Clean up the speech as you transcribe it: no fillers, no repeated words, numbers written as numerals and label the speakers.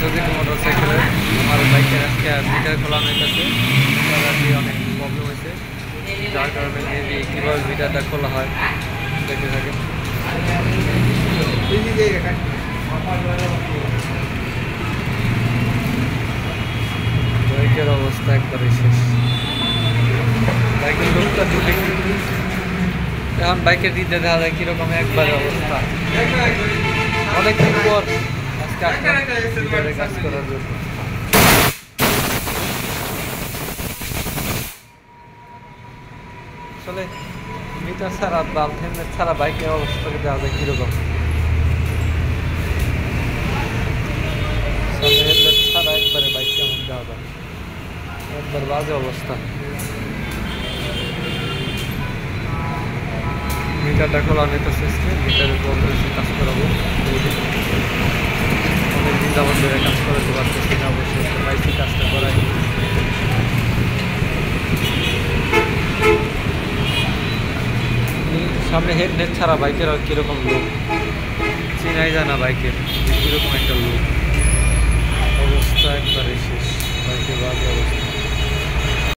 Speaker 1: Suzuki মোটরসাইকেলের আমার বাইকের আজকে মিটার খোলানো হয়েছে, অনেক প্রবলেম হয়েছে, যার কারণে মেবি কীভাবে মিটারটা খোলা হয় দেখে থাকে। বাইকের অবস্থা একবারে শেষ। বাইকের লোকটা দিলে এখন বাইকের দিতে দেখা যায় কীরকম একবারে অবস্থা। অনেকদিন পর আজকে আসলাম কাজ করার জন্য। আসলে মিটার ছাড়া বাল্ব হেলমেট ছাড়া বাইকের অবস্থাকে দেখা যায় কীরকম। হেলমেট ছাড়া একবারে বাইক কেমন দেওয়া যায়, একবার বাজে অবস্থা। মিটারটা খোলা নিতেছে, মিটারের প্রবলেম এসে কাজ করাবো। অনেকদিন যাবত ধরে কাজ করাতে পারতেছি না, অবশ্যই পাইছি কাজটা করাই। সামনে হেডনেট ছাড়া বাইকের আর কীরকম লুক চিনাই যায় না, বাইকের কীরকম একটা লুক। অবস্থা একবারে শেষ, বাইকের বাজে অবস্থা।